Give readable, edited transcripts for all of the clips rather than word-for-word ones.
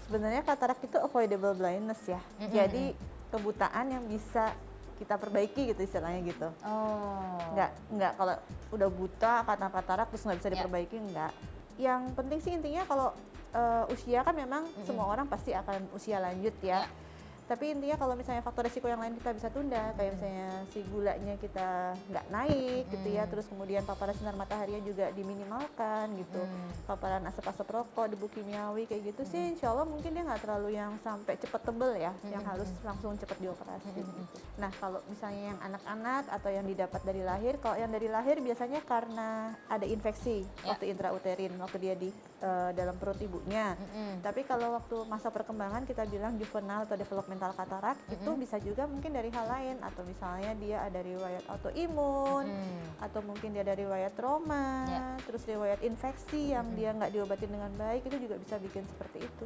Sebenarnya katarak itu avoidable blindness ya. Jadi kebutaan yang bisa kita perbaiki gitu istilahnya gitu. Oh. Nggak kalau udah buta karena katarak terus nggak bisa diperbaiki, nggak. Yang penting sih intinya kalau usia kan memang semua orang pasti akan usia lanjut ya. Tapi intinya kalau misalnya faktor resiko yang lain kita bisa tunda, kayak misalnya si gulanya kita nggak naik gitu ya, terus kemudian paparan sinar mataharinya juga diminimalkan gitu, paparan asap-asap rokok, debu kimiawi kayak gitu sih, insya Allah mungkin dia nggak terlalu yang sampai cepet tebel ya, yang harus langsung cepet dioperasi. Nah kalau misalnya yang anak-anak atau yang didapat dari lahir, kalau yang dari lahir biasanya karena ada infeksi waktu intrauterin, waktu dia di dalam perut ibunya. Tapi kalau waktu masa perkembangan kita bilang juvenile atau developmental katarak itu bisa juga mungkin dari hal lain, atau misalnya dia ada riwayat autoimun atau mungkin dia ada riwayat trauma, terus riwayat infeksi yang dia nggak diobatin dengan baik, itu juga bisa bikin seperti itu.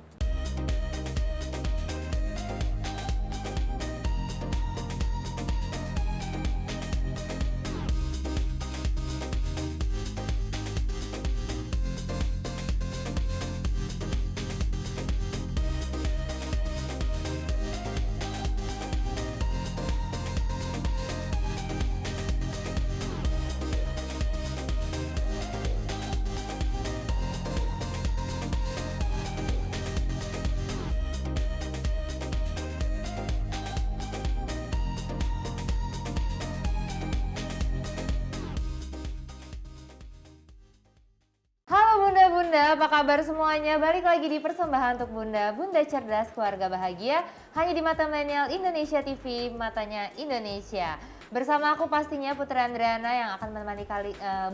Bunda, apa kabar semuanya? Balik lagi di persembahan untuk Bunda, Bunda Cerdas Keluarga Bahagia, hanya di Mata Milenial Indonesia TV, matanya Indonesia. Bersama aku pastinya Putri Andriana yang akan menemani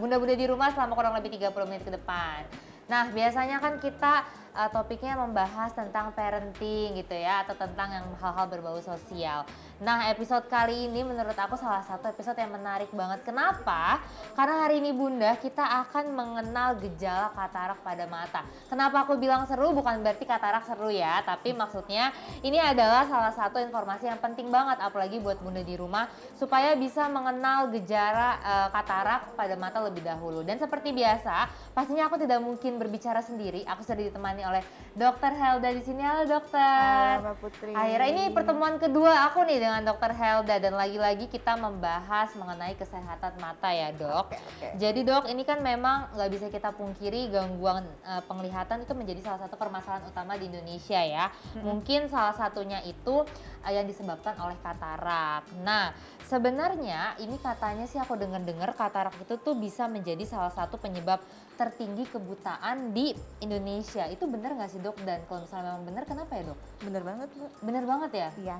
bunda-bunda di rumah selama kurang lebih 30 menit ke depan. Nah, biasanya kan kita topiknya membahas tentang parenting gitu ya, atau tentang yang hal-hal berbau sosial. Nah, episode kali ini menurut aku salah satu episode yang menarik banget. Kenapa? Karena hari ini Bunda kita akan mengenal gejala katarak pada mata. Kenapa aku bilang seru? Bukan berarti katarak seru ya, tapi maksudnya ini adalah salah satu informasi yang penting banget, apalagi buat Bunda di rumah, supaya bisa mengenal gejala katarak pada mata lebih dahulu. Dan seperti biasa, pastinya aku tidak mungkin berbicara sendiri. Aku sudah ditemani oleh Dr. Helda di sini. Halo dokter. Halo Mbak Putri. Akhirnya ini pertemuan kedua aku nih dengan Dr. Helda, dan lagi-lagi kita membahas mengenai kesehatan mata ya dok. Okay. Jadi dok, ini kan memang nggak bisa kita pungkiri gangguan penglihatan itu menjadi salah satu permasalahan utama di Indonesia ya. Mungkin salah satunya itu yang disebabkan oleh katarak. Nah, sebenarnya ini katanya sih aku dengar-dengar katarak itu tuh bisa menjadi salah satu penyebab tertinggi kebutaan di Indonesia. Itu benar nggak sih dok? Dan kalau misalnya memang benar, kenapa ya dok? Bener banget Bu. Benar banget ya? Iya.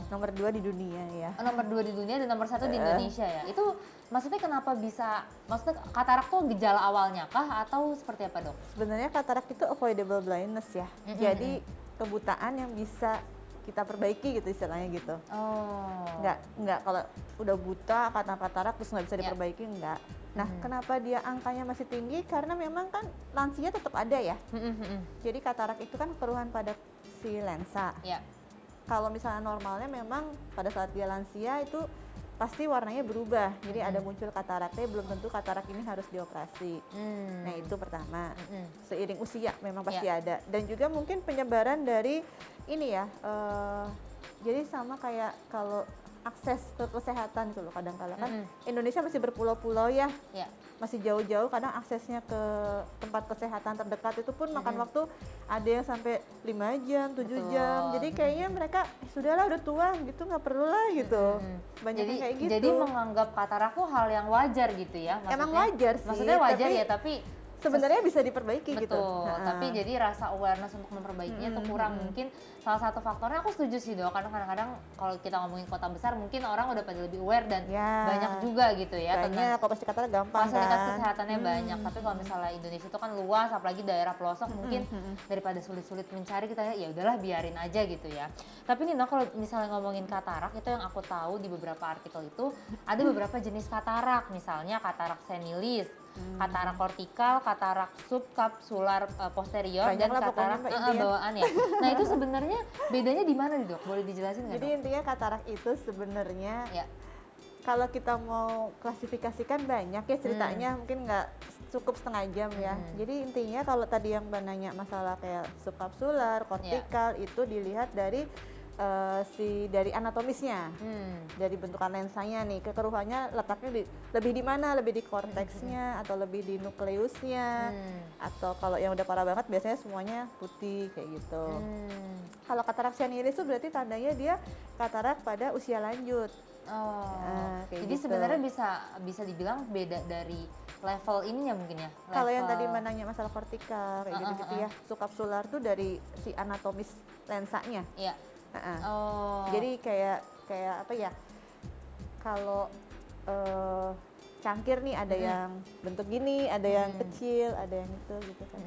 Nomor 2 di dunia ya. Nomor 2 di dunia dan nomor 1 di Indonesia ya. Itu maksudnya kenapa bisa, maksudnya katarak tuh gejala awalnya kah atau seperti apa dok? Sebenarnya katarak itu avoidable blindness ya. Jadi kebutaan yang bisa kita perbaiki gitu istilahnya gitu. Nggak kalau udah buta karena katarak terus nggak bisa diperbaiki, nggak. Nah, kenapa dia angkanya masih tinggi? Karena memang kan lansia tetap ada ya. Jadi katarak itu kan keluhan pada si lensa. Kalau misalnya normalnya memang pada saat dia lansia itu pasti warnanya berubah. Jadi ada muncul kataraknya, belum tentu katarak ini harus dioperasi. Nah, itu pertama. Seiring usia memang pasti ada. Dan juga mungkin penyebaran dari ini ya. Jadi sama kayak kalau akses ke kesehatan gitu loh, kadang-kadang kan Indonesia masih berpulau-pulau ya. Masih jauh-jauh, kadang aksesnya ke tempat kesehatan terdekat itu pun makan waktu ada yang sampai 5 jam, 7 jam. Jadi kayaknya mereka sudahlah udah tua gitu, nggak perlu lah gitu. Banyak yang kayak gitu. Jadi menganggap katarak tuh hal yang wajar gitu ya? Maksudnya, emang wajar sih. Maksudnya wajar ya, tapi sebenarnya bisa diperbaiki gitu. Tapi jadi rasa awareness untuk memperbaikinya tuh kurang. Mungkin salah satu faktornya, aku setuju sih dok, karena kadang-kadang kalau kita ngomongin kota besar mungkin orang udah pada lebih aware dan banyak juga gitu ya. Kayaknya kalau pasti katarak gampang fasilitas kan. kesehatannya banyak, tapi kalau misalnya Indonesia itu kan luas, apalagi daerah pelosok, mungkin daripada sulit-sulit mencari, kita ya udahlah biarin aja gitu ya. Tapi nih dok, kalau misalnya ngomongin katarak, itu yang aku tahu di beberapa artikel itu ada beberapa jenis katarak, misalnya katarak senilis, katarak kortikal, katarak subkapsular posterior, dan katarak bawaan ya. Nah, itu sebenarnya bedanya di mana nih dok? Boleh dijelasin nggak? Jadi intinya katarak itu sebenarnya kalau kita mau klasifikasikan banyak ya ceritanya, mungkin nggak cukup setengah jam ya. Jadi intinya kalau tadi yang Mbak nanya masalah kayak subkapsular, kortikal itu dilihat dari dari anatomisnya, dari bentukan lensanya nih, kekeruhannya letaknya lebih di mana, lebih di korteksnya atau lebih di nukleusnya, atau kalau yang udah parah banget biasanya semuanya putih kayak gitu. Kalau katarak sianilis itu berarti tandanya dia katarak pada usia lanjut. Jadi gitu. Sebenarnya bisa dibilang beda dari level ininya mungkin ya. Kalau yang tadi menanya masalah kortikal kayak gitu-gitu ya, subkapsular tuh dari si anatomis lensanya. Iya. Jadi kayak apa ya? Kalau cangkir nih ada yang bentuk gini, ada yang kecil, ada yang itu gitu kan.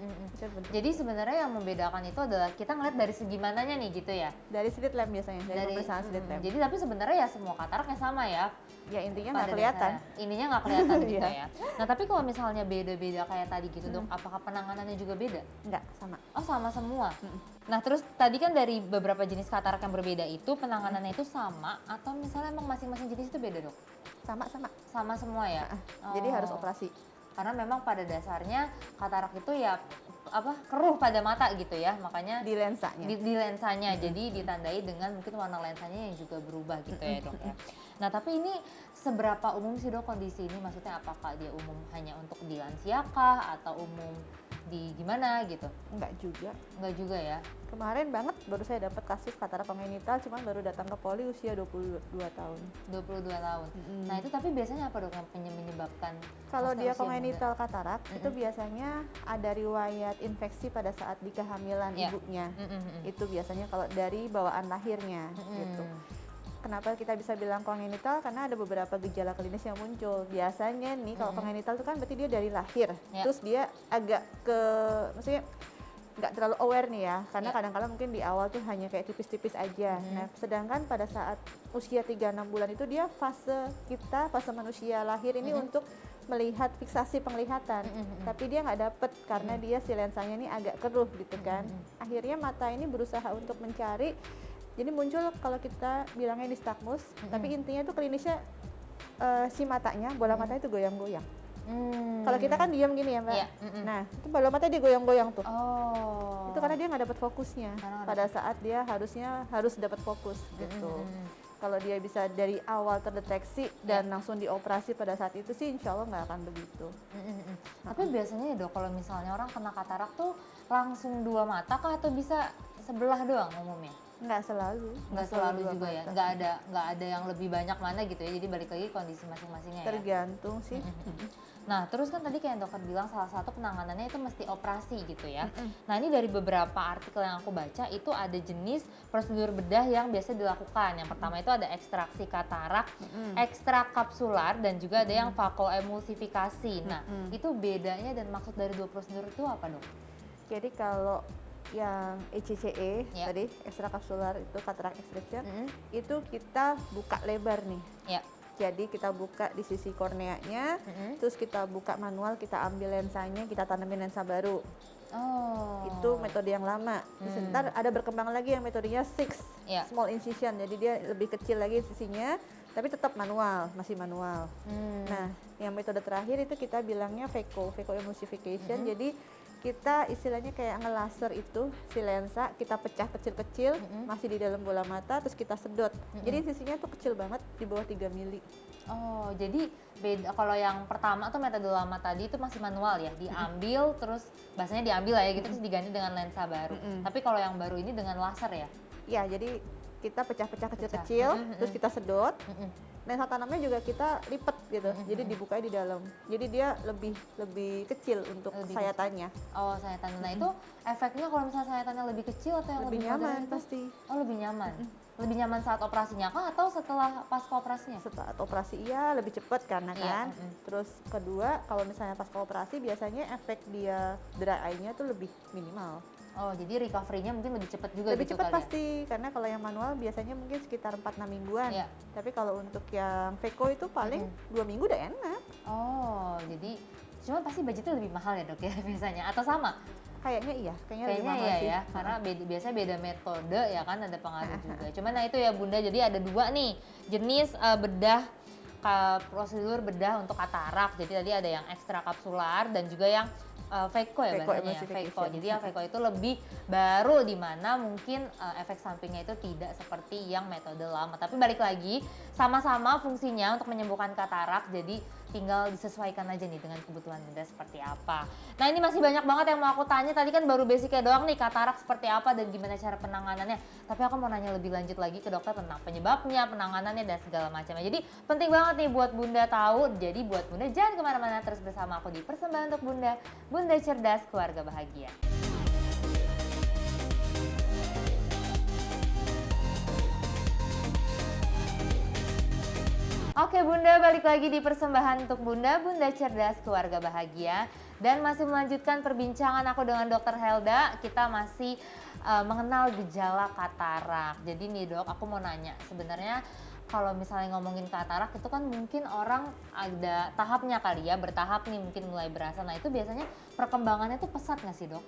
Jadi sebenarnya yang membedakan itu adalah kita ngeliat dari segi mananya nih gitu ya? Dari slit lamp biasanya, dari pemeriksaan slit lamp. Jadi tapi sebenarnya ya semua kataraknya sama ya? Ya intinya nggak kelihatan. Ininya nggak kelihatan gitu ya. Nah tapi kalau misalnya beda-beda kayak tadi gitu dok, apakah penanganannya juga beda? Enggak, sama. Oh sama semua? Nah terus tadi kan dari beberapa jenis katarak yang berbeda itu penanganannya itu sama atau misalnya emang masing-masing jenis itu beda dok? Sama-sama. Sama semua ya? Jadi harus operasi. Karena memang pada dasarnya katarak itu ya keruh pada mata gitu ya, makanya di lensanya. Di lensanya, jadi ditandai dengan mungkin warna lensanya yang juga berubah gitu ya dok ya. Nah tapi ini seberapa umum sih dok kondisi ini? Maksudnya apakah dia umum hanya untuk di lansia kah atau umum di gimana gitu? Enggak juga. Enggak juga ya? Kemarin banget baru saya dapat kasus katarak kongenital, cuman baru datang ke poli usia 22 tahun. 22 tahun. Nah itu tapi biasanya apa dok yang menyebabkan? Kalau dia kongenital katarak, itu biasanya ada riwayat infeksi pada saat di kehamilan ibunya. Itu biasanya kalau dari bawaan lahirnya gitu. Kenapa kita bisa bilang kongenital? Karena ada beberapa gejala klinis yang muncul. Biasanya nih kalau kongenital itu kan berarti dia dari lahir. Terus dia agak maksudnya nggak terlalu aware nih ya, karena kadang-kadang mungkin di awal tuh hanya kayak tipis-tipis aja. Nah, sedangkan pada saat usia 3-6 bulan itu dia fase manusia lahir ini untuk melihat fiksasi penglihatan, tapi dia nggak dapet karena dia si lensanya ini agak keruh gitu kan. Akhirnya mata ini berusaha untuk mencari, jadi muncul kalau kita bilangnya nystagmus, tapi intinya tuh klinisnya si matanya, bola matanya itu goyang-goyang. Kalau kita kan diam gini ya Mbak, nah itu bola matanya dia goyang-goyang tuh. Itu karena dia nggak dapat fokusnya pada saat dia harus dapat fokus gitu. Kalau dia bisa dari awal terdeteksi dan langsung dioperasi pada saat itu sih insya Allah nggak akan begitu. Tapi biasanya ya dok, kalau misalnya orang kena katarak tuh langsung dua mata kah atau bisa sebelah doang umumnya? Nggak selalu. Nggak selalu juga ya? Nggak ada yang lebih banyak mana gitu ya? Jadi balik lagi kondisi masing-masingnya ya? Tergantung sih. Nah terus kan tadi kayak dokter bilang salah satu penanganannya itu mesti operasi gitu ya. Nah ini dari beberapa artikel yang aku baca itu ada jenis prosedur bedah yang biasa dilakukan. Yang pertama itu ada ekstraksi katarak, ekstrak kapsular, dan juga ada yang vakoemulsifikasi. Nah itu bedanya dan maksud dari dua prosedur itu apa dok? Jadi kalau yang ECCE tadi ekstrak kapsular itu katarak extraction, itu kita buka lebar nih. Jadi kita buka di sisi korneanya, terus kita buka manual, kita ambil lensanya, kita tanamin lensa baru. Itu metode yang lama. Sebentar ada berkembang lagi yang metodenya small incision, jadi dia lebih kecil lagi sisinya, tapi tetap manual, masih manual. Nah, yang metode terakhir itu kita bilangnya vacoemulsification. Jadi kita istilahnya kayak ngelaser itu si lensa, kita pecah kecil-kecil, masih di dalam bola mata, terus kita sedot. Jadi sisinya tuh kecil banget, di bawah 3 mili. Oh, jadi beda. Kalau yang pertama tuh metode lama tadi itu masih manual ya, diambil terus bahasanya diambil lah ya gitu, terus diganti dengan lensa baru. Tapi kalau yang baru ini dengan laser ya? Iya, jadi kita pecah-pecah kecil-kecil, terus kita sedot. Lensa tanamnya juga kita lipat gitu, jadi dibukanya di dalam. Jadi dia lebih kecil untuk sayatannya. Oh, sayatan. Nah itu efeknya kalau misalnya sayatannya lebih kecil atau yang lebih nyaman pasti. Oh, lebih nyaman. Lebih nyaman saat operasinya kah atau setelah pasca operasinya? Saat operasi iya lebih cepat karena kan. Terus kedua kalau misalnya pasca operasi biasanya efek dia dry eye-nya tuh lebih minimal. Oh, jadi recovery-nya mungkin lebih cepat juga lebih gitu cepat kali pasti, karena kalau yang manual biasanya mungkin sekitar 4-6 mingguan. Tapi kalau untuk yang Vaco itu paling 2 minggu udah enak. Oh, jadi cuma pasti budgetnya lebih mahal ya dok ya biasanya, atau sama? Kayaknya iya, kayaknya lebih mahal iya sih. Ya, karena biasanya beda metode ya kan, ada pengaruh juga. Cuman nah itu ya Bunda, jadi ada dua nih jenis bedah prosedur bedah untuk katarak. Jadi tadi ada yang ekstra kapsular dan juga yang Phaco ya bahasanya ya, Phaco. Jadi yang Phaco itu lebih baru di mana mungkin efek sampingnya itu tidak seperti yang metode lama. Tapi balik lagi, sama-sama fungsinya untuk menyembuhkan katarak. Jadi tinggal disesuaikan aja nih dengan kebutuhan Bunda seperti apa. Nah ini masih banyak banget yang mau aku tanya. Tadi kan baru basicnya doang nih, katarak seperti apa dan gimana cara penanganannya. Tapi aku mau nanya lebih lanjut lagi ke dokter tentang penyebabnya, penanganannya dan segala macamnya. Jadi penting banget nih buat Bunda tahu. Jadi buat Bunda jangan kemana-mana, terus bersama aku di Persembahan untuk Bunda, Bunda Cerdas Keluarga Bahagia. Oke Bunda, balik lagi di Persembahan untuk Bunda, Bunda Cerdas Keluarga Bahagia. Dan masih melanjutkan perbincangan aku dengan Dokter Helda. Kita masih mengenal gejala katarak. Jadi nih dok, aku mau nanya, sebenarnya kalau misalnya ngomongin katarak itu kan mungkin orang ada tahapnya kali ya, bertahap nih mungkin mulai berasa. Nah itu biasanya perkembangannya tuh pesat nggak sih dok?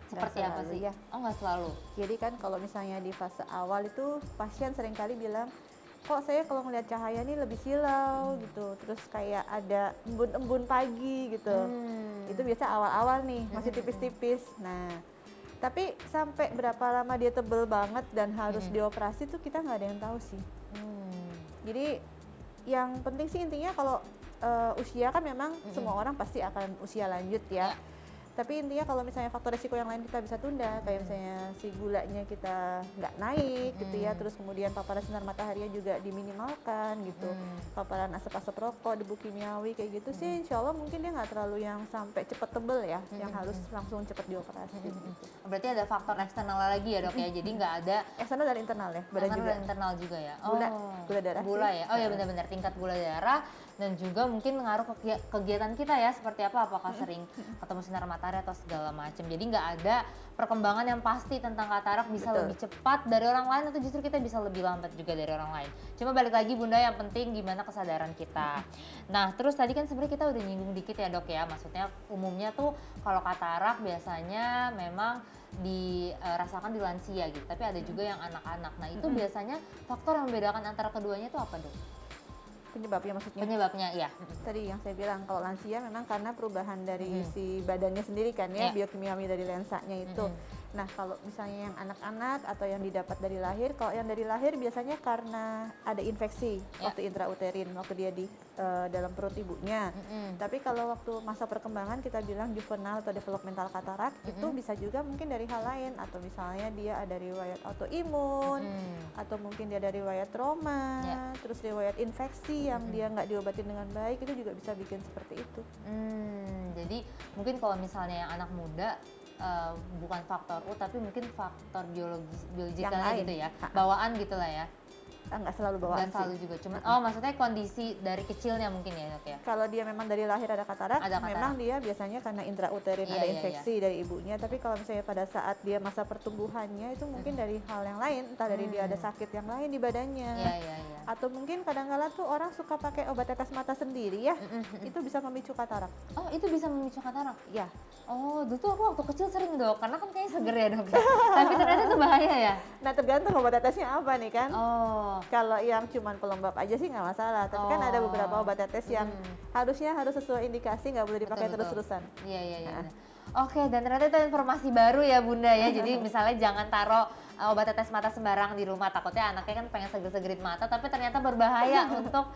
Seperti apa sih? Ya. Oh nggak selalu? Jadi kan kalau misalnya di fase awal itu pasien seringkali bilang, kok saya kalau ngeliat cahaya nih lebih silau gitu, terus kayak ada embun-embun pagi gitu. Itu biasa awal-awal nih, masih tipis-tipis. Nah, tapi sampai berapa lama dia tebel banget dan harus dioperasi tuh kita nggak ada yang tahu sih. Jadi yang penting sih intinya kalau usia kan memang semua orang pasti akan usia lanjut ya. Tapi intinya kalau misalnya faktor resiko yang lain kita bisa tunda, kayak misalnya si gulanya kita nggak naik gitu ya, terus kemudian paparan sinar mataharinya juga diminimalkan gitu, paparan asap-asap rokok, debu kimiawi kayak gitu sih, insya Allah mungkin dia nggak terlalu yang sampai cepet tebel ya, yang harus langsung cepet dioperasi. Gitu. Berarti ada faktor eksternal lagi ya dok ya, jadi nggak ada eksternal dan internal ya, eksternal dan internal juga ya. Gula darah. Gula ya, oh ya benar-benar tingkat gula darah. Dan juga mungkin mengaruh ke kegiatan kita ya, seperti apa, apakah sering ketemu sinar matahari atau segala macam. Jadi nggak ada perkembangan yang pasti tentang katarak bisa lebih cepat dari orang lain atau justru kita bisa lebih lambat juga dari orang lain. Cuma balik lagi Bunda, yang penting gimana kesadaran kita. Nah terus tadi kan sebenarnya kita udah nyinggung dikit ya dok ya, maksudnya umumnya tuh kalau katarak biasanya memang dirasakan di lansia gitu, tapi ada juga yang anak-anak. Nah itu biasanya faktor yang membedakan antara keduanya itu apa dok? Penyebabnya maksudnya? Penyebabnya, iya. Tadi yang saya bilang, kalau lansia memang karena perubahan dari si badannya sendiri kan ya, biokimiawi dari lensanya itu. Nah kalau misalnya yang anak-anak atau yang didapat dari lahir, kalau yang dari lahir biasanya karena ada infeksi waktu intrauterin, waktu dia di dalam perut ibunya. Tapi kalau waktu masa perkembangan kita bilang juvenile atau developmental katarak, itu bisa juga mungkin dari hal lain, atau misalnya dia ada riwayat autoimun, atau mungkin dia ada riwayat trauma, terus riwayat infeksi yang dia nggak diobatin dengan baik, itu juga bisa bikin seperti itu. Jadi mungkin kalau misalnya yang anak muda bukan faktor tapi mungkin faktor biologikalnya gitu ya, bawaan gitulah ya. Nggak selalu bawaan sih. Nggak selalu juga, cuman maksudnya kondisi dari kecilnya mungkin ya dok ya. Kalau dia memang dari lahir ada katarak, memang dia biasanya karena intrauterin ada infeksi dari ibunya. Tapi kalau misalnya pada saat dia masa pertumbuhannya itu mungkin dari hal yang lain, entah dari dia ada sakit yang lain di badannya, atau mungkin kadang-kala tuh orang suka pakai obat tetes mata sendiri ya, itu bisa memicu katarak. Oh itu bisa memicu katarak? Ya. Oh dulu tuh aku waktu kecil sering dok, karena kan kayaknya seger ya dok. Tapi ternyata itu bahaya ya. Nah tergantung obat tetesnya apa nih kan. Kalau yang cuman pelembab aja sih nggak masalah, tapi kan ada beberapa obat tetes yang harusnya harus sesuai indikasi, nggak boleh dipakai terus-terusan. Iya. Oke, dan ternyata itu informasi baru ya Bunda ya. Jadi misalnya jangan taruh obat tetes mata sembarangan di rumah, takutnya anaknya kan pengen seger-segerin mata tapi ternyata berbahaya untuk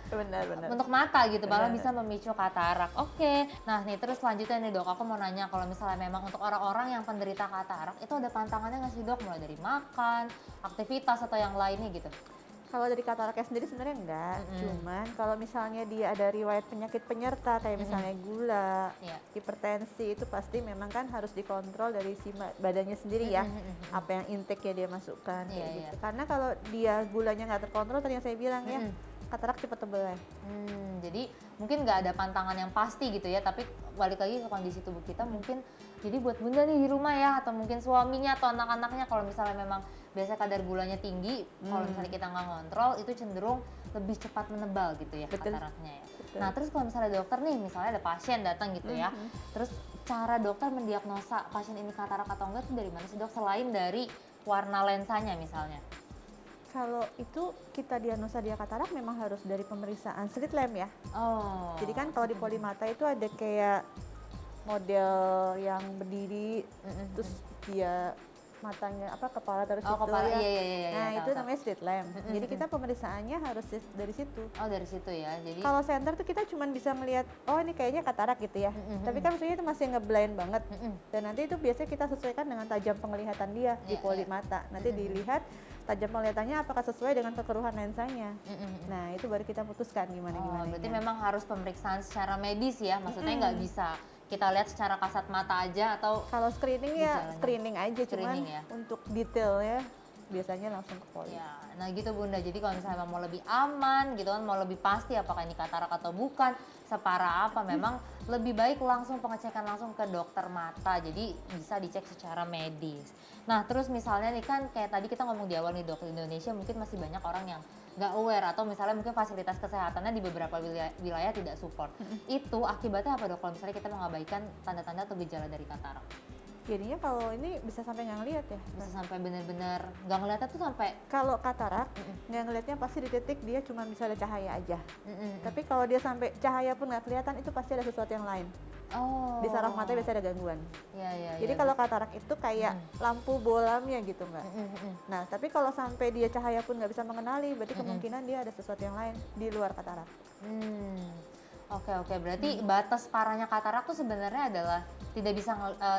untuk mata gitu, malah bisa memicu katarak. Oke. Nah nih terus selanjutnya nih dok, aku mau nanya, kalau misalnya memang untuk orang-orang yang penderita katarak itu ada pantangannya nggak sih dok, mulai dari makan, aktivitas atau yang lainnya gitu? Kalau dari kataraknya sendiri sebenarnya enggak, cuman kalau misalnya dia ada riwayat penyakit penyerta kayak misalnya gula, hipertensi, itu pasti memang kan harus dikontrol dari si badannya sendiri ya, apa yang intake ya dia masukkan gitu. Karena kalau dia gulanya nggak terkontrol, tadi yang saya bilang ya, katarak cepat tebel ya. Jadi mungkin nggak ada pantangan yang pasti gitu ya, tapi balik lagi ke kondisi tubuh kita mungkin. Jadi buat Bunda nih di rumah ya, atau mungkin suaminya atau anak-anaknya, kalau misalnya memang biasa kadar gulanya tinggi, kalau misalnya kita nggak ngontrol itu cenderung lebih cepat menebal gitu ya kataraknya ya. Nah terus kalau misalnya dokter nih, misalnya ada pasien datang gitu ya, terus cara dokter mendiagnosa pasien ini katarak atau enggak itu dari mana sih dok, selain dari warna lensanya misalnya? Kalau itu kita diagnosa dia katarak memang harus dari pemeriksaan slit lamp ya. Jadi kan kalau di polimata itu ada kayak model yang berdiri, terus dia matanya kepala terus itu kepala, ya. iya, Nah itu tahu. namanya slit lamp. Jadi kita pemeriksaannya harus dari situ. Dari situ ya. Jadi kalau center tuh kita cuma bisa melihat oh ini kayaknya katarak gitu ya. Tapi kan maksudnya itu masih ngeblind banget. Dan nanti itu biasanya kita sesuaikan dengan tajam penglihatan dia di polimata. Nanti dilihat tajam penglihatannya apakah sesuai dengan kekeruhan lensanya. Nah itu baru kita putuskan gimana. Berarti memang harus pemeriksaan secara medis ya. Maksudnya nggak bisa kita lihat secara kasat mata aja atau kalau screening ya screening aja, screening cuman ya. untuk detailnya biasanya langsung ke poli. Ya, nah gitu Bunda. Jadi kalau misalnya mau lebih aman gitu kan, mau lebih pasti apakah ini katarak atau bukan, separah apa, memang lebih baik langsung pengecekan langsung ke dokter mata. Jadi bisa dicek secara medis. Nah terus misalnya nih kan kayak tadi kita ngomong di awal nih dok, di Indonesia mungkin masih banyak orang yang nggak aware atau misalnya mungkin fasilitas kesehatannya di beberapa wilayah tidak support. Itu akibatnya apa dok kalau misalnya kita mengabaikan tanda-tanda atau gejala dari katarak? Jadinya kalau ini bisa sampai nggak ngeliat ya. Bisa sampai benar-benar nggak ngeliatnya tuh sampai. Kalau katarak nggak ngeliatnya pasti di titik dia cuma bisa ada cahaya aja. Tapi kalau dia sampai cahaya pun nggak kelihatan itu pasti ada sesuatu yang lain. Di saraf mata biasa ada gangguan. Jadi kalau katarak itu kayak lampu bolamnya gitu Mbak. Nah tapi kalau sampai dia cahaya pun nggak bisa mengenali, berarti kemungkinan dia ada sesuatu yang lain di luar katarak. Oke, berarti batas parahnya katarak tuh sebenarnya adalah tidak bisa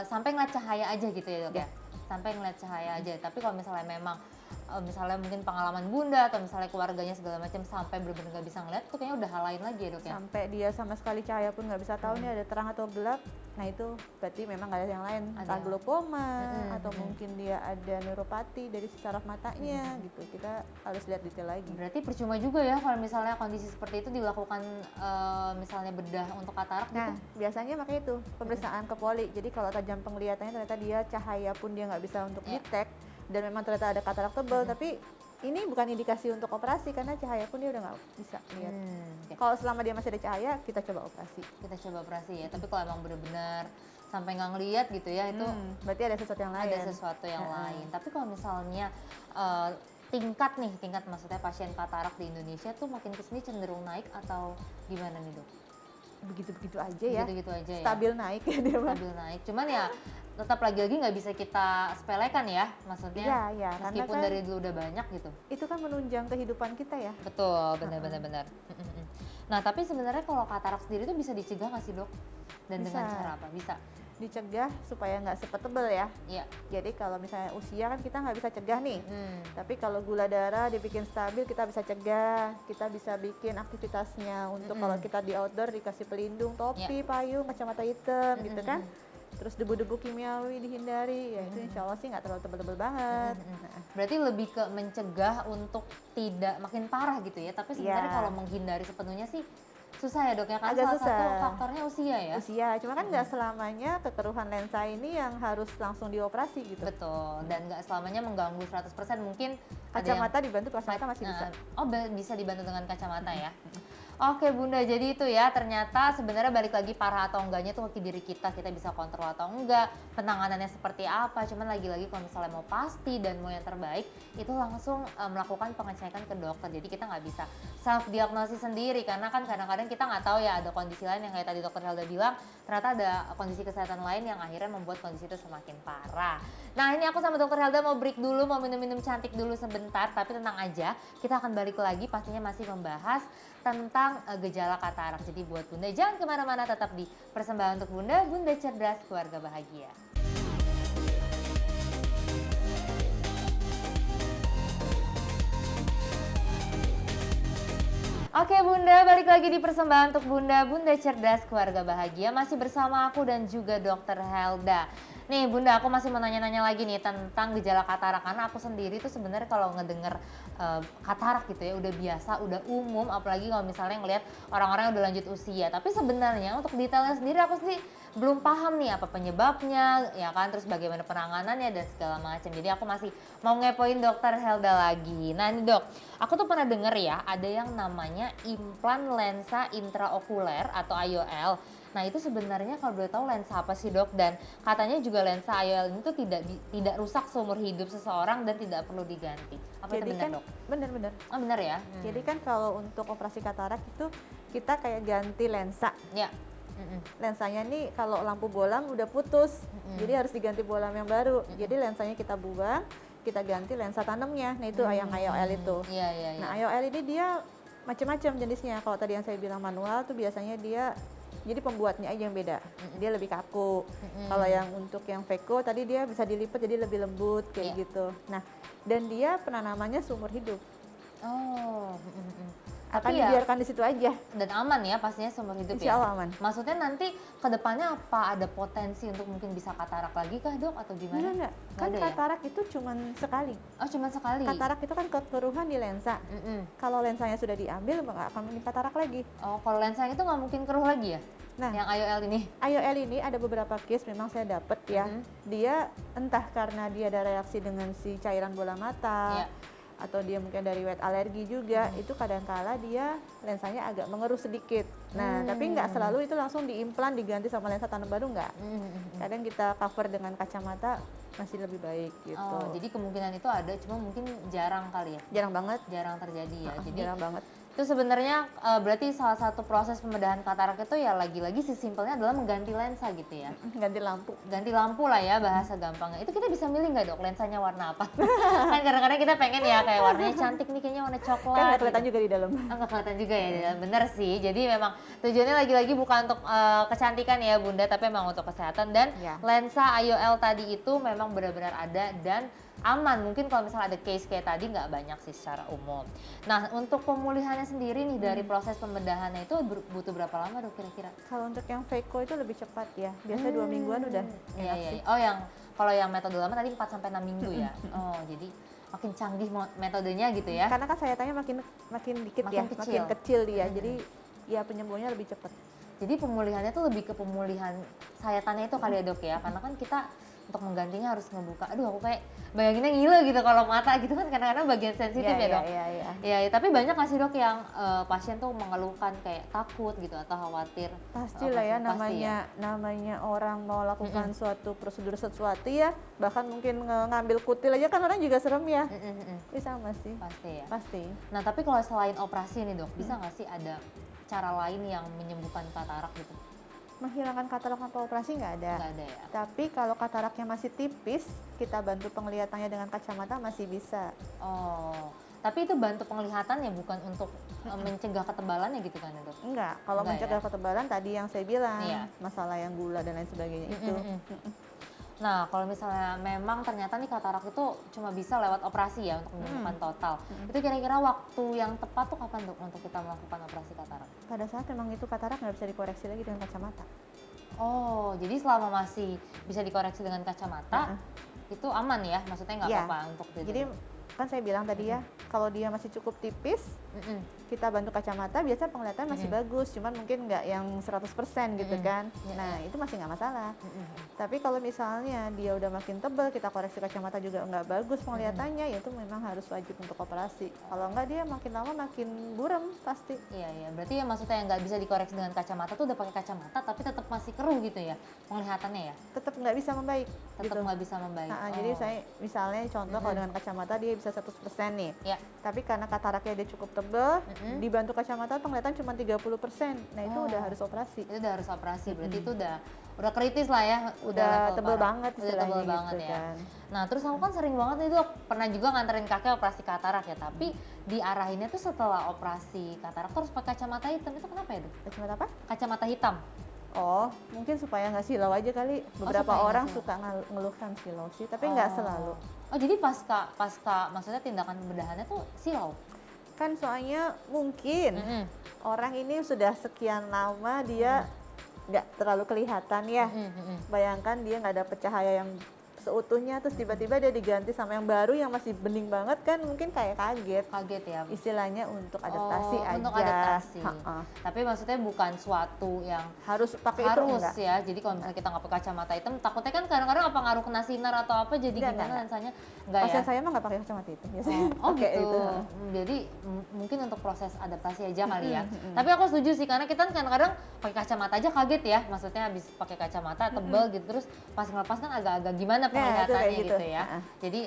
sampai ngeliat cahaya aja gitu ya dok ya? Sampai ngeliat cahaya aja. Tapi kalau misalnya memang misalnya mungkin pengalaman Bunda atau misalnya keluarganya segala macam sampai benar-benar nggak bisa ngeliat, tuh kayaknya udah hal lain lagi ya dok ya? Sampai dia sama sekali cahaya pun nggak bisa tahu nih ada terang atau gelap, nah itu berarti memang nggak ada yang lain, entah glaukoma atau mungkin dia ada neuropati dari saraf matanya gitu. Kita harus lihat detail lagi. Berarti percuma juga ya kalau misalnya kondisi seperti itu dilakukan misalnya bedah untuk katarak nah, gitu? biasanya makanya itu pemeriksaan ke poli. Jadi kalau tajam penglihatannya ternyata dia cahaya pun dia nggak bisa untuk detect, dan memang ternyata ada katarak tebal, tapi ini bukan indikasi untuk operasi karena cahaya pun dia udah nggak bisa lihat. Kalau selama dia masih ada cahaya, kita coba operasi. Ya. Tapi kalau emang benar-benar sampai nggak ngelihat gitu ya, itu berarti ada sesuatu yang lain. Ada sesuatu yang lain. Tapi kalau misalnya tingkat maksudnya pasien katarak di Indonesia tuh makin kesini cenderung naik atau gimana nih dok? Begitu-begitu aja ya. Begitu-gitu aja ya. Stabil naik ya dia. Stabil naik. Cuman ya tetap lagi-lagi nggak bisa kita sepelekan ya, maksudnya meskipun kan dari dulu udah banyak gitu. Itu kan menunjang kehidupan kita ya. Betul, benar. Nah tapi sebenarnya kalau katarak sendiri itu bisa dicegah nggak sih dok? Dan bisa. dengan cara apa? Bisa dicegah supaya nggak cepet tebel ya. Iya. Jadi kalau misalnya usia kan kita nggak bisa cegah nih. Tapi kalau gula darah dibikin stabil kita bisa cegah. Kita bisa bikin aktivitasnya untuk kalau kita di outdoor dikasih pelindung, topi, payung, kacamata hitam gitu kan. Terus debu-debu kimiawi dihindari, ya itu insya Allah sih nggak terlalu tebel-tebel banget. Berarti lebih ke mencegah untuk tidak makin parah gitu ya. Tapi sebenarnya kalau menghindari sepenuhnya sih susah ya dok ya, karena salah satu faktornya usia ya. Usia, cuma kan nggak selamanya kekeruhan lensa ini yang harus langsung dioperasi gitu. Betul, dan nggak selamanya mengganggu 100%, mungkin kacamata dibantu, kacamata masih bisa. Bisa dibantu dengan kacamata ya. Oke Bunda, jadi itu ya, ternyata sebenarnya balik lagi parah atau enggaknya tuh ke diri kita bisa kontrol atau enggak, penanganannya seperti apa, cuman lagi-lagi kalau misalnya mau pasti dan mau yang terbaik, itu langsung melakukan pengecekan ke dokter. Jadi kita nggak bisa self-diagnosis sendiri, karena kan kadang-kadang kita nggak tahu ya ada kondisi lain yang kayak tadi dokter Helda bilang, ternyata ada kondisi kesehatan lain yang akhirnya membuat kondisi itu semakin parah. Nah ini aku sama dokter Helda mau break dulu, mau minum-minum cantik dulu sebentar, tapi tenang aja, kita akan balik lagi pastinya masih membahas tentang gejala katarak. Jadi buat Bunda jangan kemana-mana, tetap di Persembahan untuk Bunda, Bunda Cerdas, Keluarga Bahagia. Oke Bunda, balik lagi di Persembahan untuk Bunda, Bunda Cerdas, Keluarga Bahagia. Masih bersama aku dan juga dokter Helda. Nih Bunda, aku masih mau nanya-nanya lagi nih tentang gejala katarak, karena aku sendiri tuh sebenarnya kalau ngedenger katarak gitu ya udah biasa, udah umum, apalagi kalau misalnya ngelihat orang-orang yang udah lanjut usia. Tapi sebenarnya untuk detailnya sendiri aku sendiri belum paham nih apa penyebabnya, ya kan, terus bagaimana penanganannya dan segala macam. Jadi aku masih mau ngepoin dokter Helda lagi. Nah ini dok, aku tuh pernah denger ya ada yang namanya implan lensa intraokuler atau IOL. Nah itu sebenarnya kalau boleh tahu lensa apa sih dok? Dan katanya juga lensa IOL ini tuh tidak rusak seumur hidup seseorang dan tidak perlu diganti. Apa Jadi itu benar kan dok? benar-benar. Oh benar ya? Jadi kan kalau untuk operasi katarak itu kita kayak ganti lensa. Ya. Lensanya nih kalau lampu bolam udah putus, jadi harus diganti bolam yang baru. Jadi lensanya kita buang, kita ganti lensa tanamnya. Nah itu yang IOL itu. Iya. Nah IOL ini dia macam-macam jenisnya. Kalau tadi yang saya bilang manual tuh biasanya dia jadi pembuatnya aja yang beda. Dia lebih kaku. Kalau yang untuk yang Veko tadi dia bisa dilipat jadi lebih lembut kayak gitu. Nah, dan dia penanamannya seumur hidup. Oh. Akan Tapi ya, dibiarkan di situ aja. dan aman ya pastinya seumur hidup Insya Allah aman. Maksudnya nanti ke depannya apa ada potensi untuk mungkin bisa katarak lagi kah dok atau gimana? Enggak. Kan ada katarak itu cuma sekali. Oh cuma sekali? Katarak itu kan kekeruhan di lensa. Kalau lensanya sudah diambil nggak akan mungkin katarak lagi. Oh kalau lensa itu nggak mungkin keruh lagi ya? Nah, yang IOL ini? IOL ini ada beberapa case memang saya dapat ya. Dia entah karena dia ada reaksi dengan si cairan bola mata, atau dia mungkin dari wet alergi juga, itu kadangkala dia lensanya agak mengeruh sedikit. Nah, tapi nggak selalu itu langsung diimplan diganti sama lensa tanam baru nggak. Kadang kita cover dengan kacamata masih lebih baik gitu. Oh, jadi kemungkinan itu ada, cuma mungkin jarang kali ya? Jarang banget. Jarang terjadi ya. Jadi jarang banget. itu sebenarnya berarti salah satu proses pembedahan katarak itu ya lagi-lagi simpelnya adalah mengganti lensa gitu ya? Ganti lampu. Ganti lampu lah ya bahasa gampangnya. Itu kita bisa milih nggak dok lensanya warna apa? Kan kadang-kadang kita pengen ya kayak warnanya cantik nih kayaknya warna coklat. Kan nggak kelihatan gitu. juga di dalam. Nggak kelihatan juga ya di dalam. Bener sih. Jadi memang tujuannya lagi-lagi bukan untuk kecantikan ya Bunda, tapi memang untuk kesehatan. Dan lensa IOL tadi itu memang benar-benar ada dan aman. Mungkin kalau misalnya ada case kayak tadi nggak banyak sih secara umum. Nah untuk pemulihannya sendiri nih dari proses pembedahannya itu butuh berapa lama dok kira-kira? Kalau untuk yang Veko itu lebih cepat ya. Biasanya 2 mingguan udah enak sih. Oh yang kalau yang metode lama tadi 4 sampai 6 minggu ya. Oh jadi makin canggih metodenya gitu ya. Karena kan sayatannya makin dikit Makin ya, kecil. makin kecil dia. Jadi ya penyembuhannya lebih cepat. Jadi pemulihannya tuh lebih ke pemulihan sayatannya itu kali ya dok ya. Karena kan kita untuk menggantinya harus ngebuka. Aduh aku kayak bayanginnya ngilu gitu kalau mata gitu kan kadang-kadang bagian sensitif ya dok. Iya. Tapi banyak nggak sih dok yang pasien tuh mengeluhkan kayak takut gitu atau khawatir? Pastilah ya, namanya orang mau lakukan suatu prosedur sesuatu ya, bahkan mungkin ngambil kutil aja kan orang juga serem ya. Itu sama sih. Pasti ya. Pasti. Nah tapi kalau selain operasi nih dok, bisa nggak sih ada cara lain yang menyembuhkan katarak gitu? Menghilangkan katarak tanpa operasi nggak ada. Nggak ada ya. Tapi kalau kataraknya masih tipis, kita bantu penglihatannya dengan kacamata masih bisa. Oh, tapi itu bantu penglihatan ya, bukan untuk mencegah ketebalannya gitu kan dok? Enggak, kalau Enggak mencegah ya? ketebalan tadi yang saya bilang, Iya. masalah yang gula dan lain sebagainya itu. Nah, kalau misalnya memang ternyata nih katarak itu cuma bisa lewat operasi ya untuk menyembuhkan total. Itu kira-kira waktu yang tepat tuh kapan dok untuk kita melakukan operasi katarak? Pada saat memang itu katarak nggak bisa dikoreksi lagi dengan kacamata. Oh, jadi selama masih bisa dikoreksi dengan kacamata, itu aman ya? Maksudnya nggak apa-apa untuk itu? Jadi kan saya bilang tadi ya, kalau dia masih cukup tipis, kita bantu kacamata, biasanya penglihatan masih bagus, cuman mungkin nggak yang 100% gitu kan. Nah, itu masih nggak masalah. Tapi kalau misalnya dia udah makin tebal, kita koreksi kacamata juga nggak bagus penglihatannya, ya itu memang harus wajib untuk operasi. Kalau nggak dia makin lama makin buram pasti. Iya, berarti ya maksudnya yang nggak bisa dikoreksi dengan kacamata tuh udah pakai kacamata, tapi tetap masih keruh gitu ya penglihatannya ya? Tetap nggak bisa membaik. Tetap nggak bisa membaik. Jadi saya misalnya contoh kalau dengan kacamata dia bisa 100% nih. Ya. Tapi karena kataraknya dia cukup tebal, dibantu kacamata penglihatan cuma 30%. Nah, itu udah harus operasi. Itu udah harus operasi. Berarti itu udah kritis lah ya. Udah tebal parah. banget Udah tebal gitu banget ya. kan. Nah, terus aku kan sering banget nih dok, pernah juga nganterin kakek operasi katarak ya, tapi diarahinnya tuh setelah operasi katarak terus pakai kacamata hitam. Itu kenapa ya dok? Kacamata apa? Kacamata hitam. Oh, mungkin supaya nggak silau aja kali. Beberapa supaya orang nggak suka ngeluhkan silau sih, tapi nggak selalu. Oh, jadi pasca maksudnya tindakan pembedahannya tuh silau? Kan soalnya mungkin orang ini sudah sekian lama dia nggak terlalu kelihatan ya. Bayangkan dia nggak dapet cahaya yang seutuhnya, terus tiba-tiba dia diganti sama yang baru yang masih bening banget kan, mungkin kayak kaget. Kaget ya. Istilahnya untuk adaptasi aja. Untuk adaptasi. Tapi maksudnya bukan suatu yang harus pakai itu enggak. Ya. Jadi kalau misalnya kita nggak pakai kacamata hitam, takutnya kan kadang-kadang apa ngaruh kena sinar atau apa jadi gimana lensanya? Enggak ya. Pasien saya mah nggak pakai kacamata hitam biasanya. Gitu. Itu. Jadi mungkin untuk proses adaptasi aja kali ya. Tapi aku setuju sih karena kita kadang-kadang pakai kacamata aja kaget ya. Maksudnya habis pakai kacamata tebel gitu terus pas ngelepas kan agak-agak gimana penglihatannya gitu ya. Jadi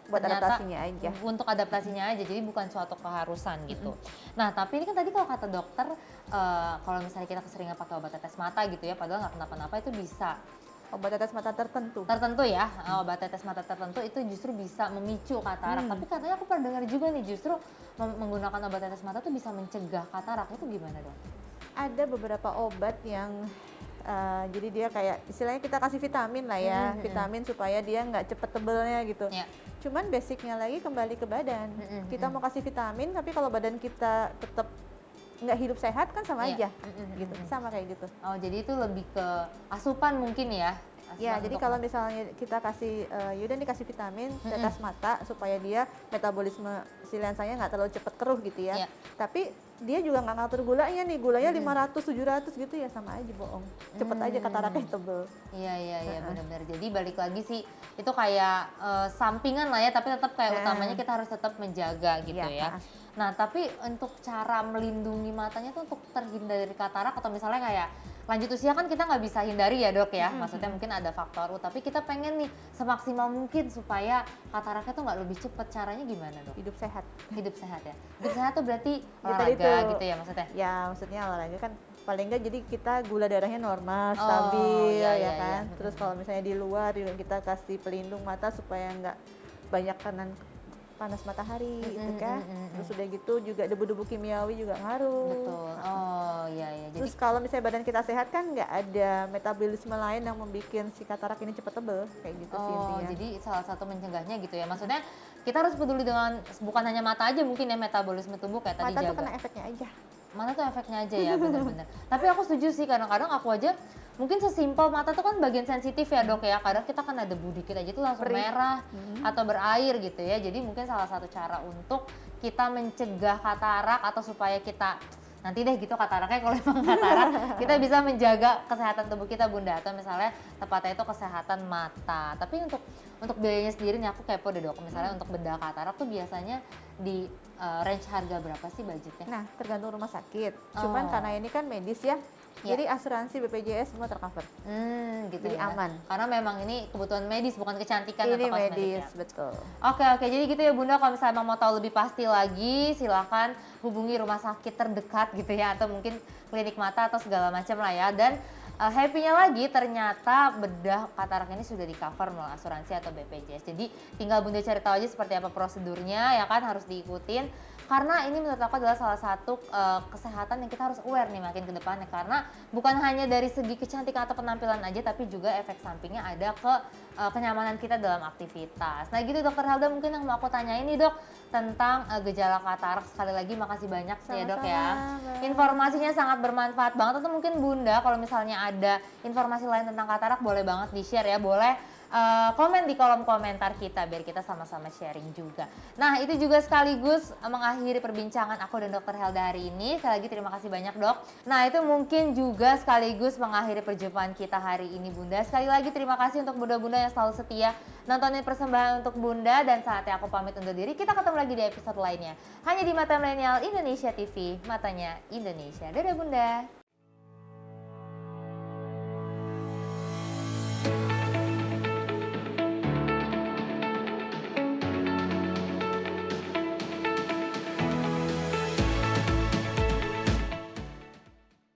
buat adaptasinya aja. Untuk adaptasinya aja, jadi bukan suatu keharusan gitu. Nah, tapi ini kan tadi kalau kata dokter, kalau misalnya kita keseringan pakai obat tetes mata gitu ya, padahal nggak kenapa-napa itu bisa. Obat tetes mata tertentu? Tertentu ya, obat tetes mata tertentu itu justru bisa memicu katarak. Tapi katanya aku pernah dengar juga nih, justru menggunakan obat tetes mata tuh bisa mencegah katarak, itu gimana dong? Ada beberapa obat yang jadi dia kayak istilahnya kita kasih vitamin lah ya, vitamin supaya dia nggak cepet tebelnya gitu. Cuman basicnya lagi kembali ke badan. Kita mau kasih vitamin, tapi kalau badan kita tetap nggak hidup sehat kan sama aja, gitu. Sama kayak gitu. Oh, jadi itu lebih ke asupan mungkin ya? Ya, jadi kalau misalnya kita kasih, yaudah nih kasih vitamin, tetes mata supaya dia metabolisme si lensanya nggak terlalu cepat keruh gitu ya. Tapi dia juga nggak ngatur gulanya nih, gulanya 500, 700 gitu ya, sama aja bohong. Cepet aja kataraknya tebel. Iya, benar-benar. Jadi balik lagi sih, itu kayak sampingan lah ya, tapi tetap kayak utamanya kita harus tetap menjaga gitu ya. Nah, tapi untuk cara melindungi matanya tuh untuk terhindar dari katarak atau misalnya kayak lanjut usia kan kita nggak bisa hindari ya dok ya, maksudnya mungkin ada faktor tapi kita pengen nih semaksimal mungkin supaya kataraknya tuh nggak lebih cepet, caranya gimana dok? Hidup sehat. Hidup sehat ya? Hidup sehat tuh berarti olahraga gitu ya maksudnya? Ya maksudnya olahraga kan paling nggak jadi kita gula darahnya normal, stabil ya kan. Terus kalau misalnya di luar juga kita kasih pelindung mata supaya nggak banyak panas matahari gitu kan. Terus udah gitu juga debu-debu kimiawi juga ngaruh. Betul. Jadi terus kalau misalnya badan kita sehat kan nggak ada metabolisme lain yang membuat si katarak ini cepet tebel kayak gitu sih intinya. Jadi salah satu mencegahnya gitu ya. Maksudnya kita harus peduli dengan bukan hanya mata aja mungkin ya, metabolisme tubuh kayak tadi jaga. Mata tuh kena efeknya aja. Mata tuh efeknya aja ya, benar-benar. Tapi aku setuju sih, kadang-kadang aku aja mungkin sesimpel mata tuh kan bagian sensitif ya dok ya. Kadang kita kan ada debu dikit aja tuh langsung merah atau berair gitu ya. Jadi mungkin salah satu cara untuk kita mencegah katarak atau supaya kita nanti deh gitu kataraknya kalau emang katarak kita bisa menjaga kesehatan tubuh kita bunda, atau misalnya tepatnya itu kesehatan mata. Tapi untuk biayanya sendiri nih aku kepo deh dok, misalnya untuk bedah katarak tuh biasanya di range harga berapa sih budgetnya? Nah tergantung rumah sakit, cuman karena ini kan medis ya, jadi asuransi BPJS semua tercover. Gitu jadi ya. aman. Karena memang ini kebutuhan medis bukan kecantikan ini atau kosmetik. Ini medis, betul. Oke, jadi gitu ya bunda, kalau misalnya mau tahu lebih pasti lagi silahkan hubungi rumah sakit terdekat gitu ya, atau mungkin klinik mata atau segala macam lah ya. Dan happy-nya lagi ternyata bedah katarak ini sudah di cover melalui asuransi atau BPJS. Jadi tinggal bunda cari tahu aja seperti apa prosedurnya ya kan, harus diikutin. Karena ini menurut aku adalah salah satu kesehatan yang kita harus aware nih makin ke depannya. Karena bukan hanya dari segi kecantikan atau penampilan aja, tapi juga efek sampingnya ada ke kenyamanan kita dalam aktivitas. Nah gitu dokter Helda, mungkin yang mau aku tanya ini dok tentang gejala katarak. Sekali lagi makasih banyak ya dok ya. Informasinya sangat bermanfaat banget. Atau mungkin bunda kalau misalnya ada informasi lain tentang katarak boleh banget di share ya, boleh komen di kolom komentar kita biar kita sama-sama sharing juga. Nah itu juga sekaligus mengakhiri perbincangan aku dan dokter Helda hari ini. Sekali lagi terima kasih banyak dok. Nah itu mungkin juga sekaligus mengakhiri perjumpaan kita hari ini bunda. Sekali lagi terima kasih untuk bunda-bunda yang selalu setia nontonin persembahan untuk bunda, dan saatnya aku pamit undur diri. Kita ketemu lagi di episode lainnya hanya di Mata Milenial Indonesia TV, matanya Indonesia. Dadah bunda.